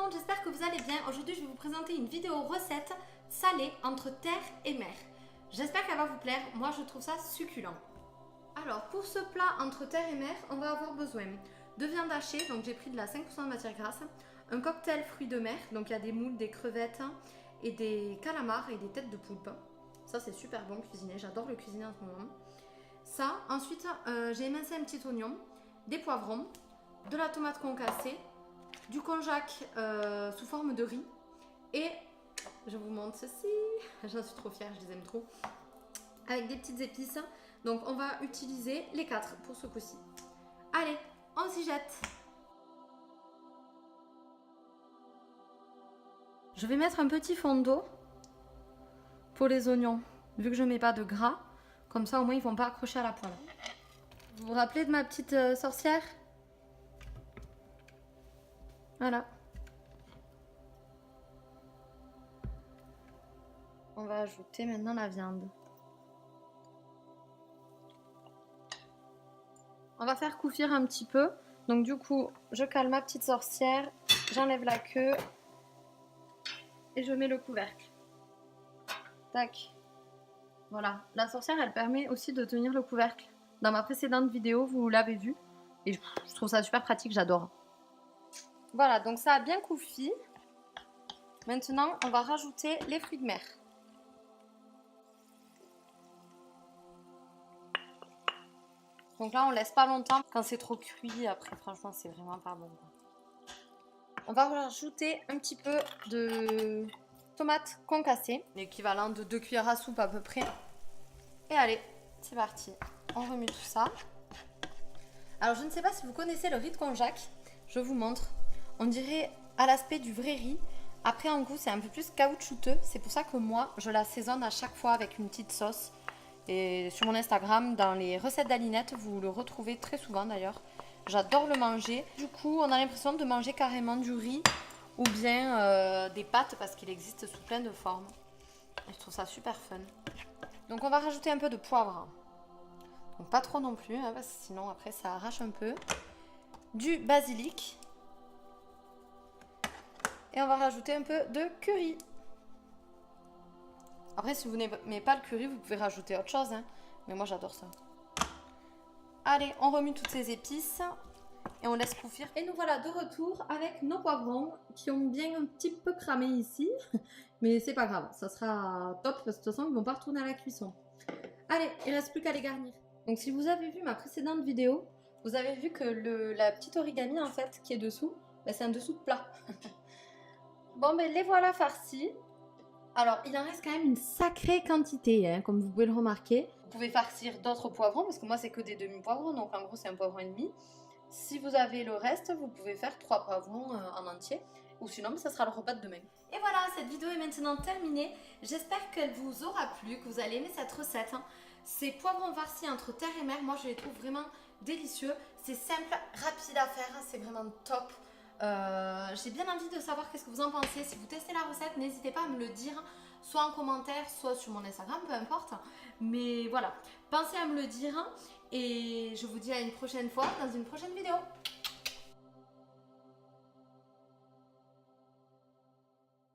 monde, j'espère que vous allez bien. Aujourd'hui je vais vous présenter une vidéo recette salée entre terre et mer. J'espère qu'elle va vous plaire, moi je trouve ça succulent. Alors pour ce plat entre terre et mer, on va avoir besoin de viande hachée, donc j'ai pris de la 5% de matière grasse, un cocktail fruits de mer, donc il y a des moules, des crevettes et des calamars et des têtes de poulpe. Ça c'est super bon cuisiner, j'adore le cuisiner en ce moment. Ça, ensuite j'ai émincé un petit oignon, des poivrons, de la tomate concassée, du konjac sous forme de riz et je vous montre ceci, j'en suis trop fière, je les aime trop, avec des petites épices. Donc on va utiliser les 4 pour ce coup-ci. Allez, on s'y jette. Je vais mettre un petit fond d'eau pour les oignons, vu que je ne mets pas de gras, comme ça au moins ils ne vont pas accrocher à la poêle. Vous vous rappelez de ma petite sorcière? Voilà. On va ajouter maintenant la viande. On va faire couffir un petit peu. Donc du coup, je cale ma petite sorcière, j'enlève la queue et je mets le couvercle. Tac. Voilà. La sorcière, elle permet aussi de tenir le couvercle. Dans ma précédente vidéo, vous l'avez vu. Et je trouve ça super pratique, j'adore. Voilà, donc ça a bien couffi. Maintenant, on va rajouter les fruits de mer. Donc là, on laisse pas longtemps. Quand c'est trop cuit, après, franchement, c'est vraiment pas bon. On va rajouter un petit peu de tomates concassées, l'équivalent de 2 cuillères à soupe à peu près. Et allez, c'est parti. On remet tout ça. Alors, je ne sais pas si vous connaissez le riz de konjac. Je vous montre. On dirait à l'aspect du vrai riz. Après, en goût, c'est un peu plus caoutchouteux. C'est pour ça que moi, je l'assaisonne à chaque fois avec une petite sauce. Et sur mon Instagram, dans les recettes d'Alinette, vous le retrouvez très souvent d'ailleurs. J'adore le manger. Du coup, on a l'impression de manger carrément du riz ou bien des pâtes parce qu'il existe sous plein de formes. Et je trouve ça super fun. Donc on va rajouter un peu de poivre. Donc pas trop non plus, hein, parce que sinon après ça arrache un peu. Du basilic. Et on va rajouter un peu de curry. Après, si vous n'aimez pas le curry, vous pouvez rajouter autre chose. Hein. Mais moi, j'adore ça. Allez, on remue toutes ces épices et on laisse couffir. Et nous voilà de retour avec nos poivrons qui ont bien un petit peu cramé ici. Mais c'est pas grave, ça sera top parce que de toute façon, ils ne vont pas retourner à la cuisson. Allez, il ne reste plus qu'à les garnir. Donc, si vous avez vu ma précédente vidéo, vous avez vu que la petite origami, en fait, qui est dessous, c'est un dessous de plat. Bon, ben les voilà farcis. Alors, il en reste quand même une sacrée quantité, hein, comme vous pouvez le remarquer. Vous pouvez farcir d'autres poivrons, parce que moi, c'est que des demi-poivrons, donc en gros, c'est un poivron et demi. Si vous avez le reste, vous pouvez faire 3 poivrons en entier, ou sinon, ça sera le repas de demain. Et voilà, cette vidéo est maintenant terminée. J'espère qu'elle vous aura plu, que vous allez aimer cette recette. Hein. Ces poivrons farcis entre terre et mer, moi, je les trouve vraiment délicieux. C'est simple, rapide à faire, c'est vraiment top. J'ai bien envie de savoir qu'est-ce que vous en pensez. Si vous testez la recette, n'hésitez pas à me le dire, soit en commentaire, soit sur mon Instagram, peu importe. Mais voilà, pensez à me le dire et je vous dis à une prochaine fois dans une prochaine vidéo.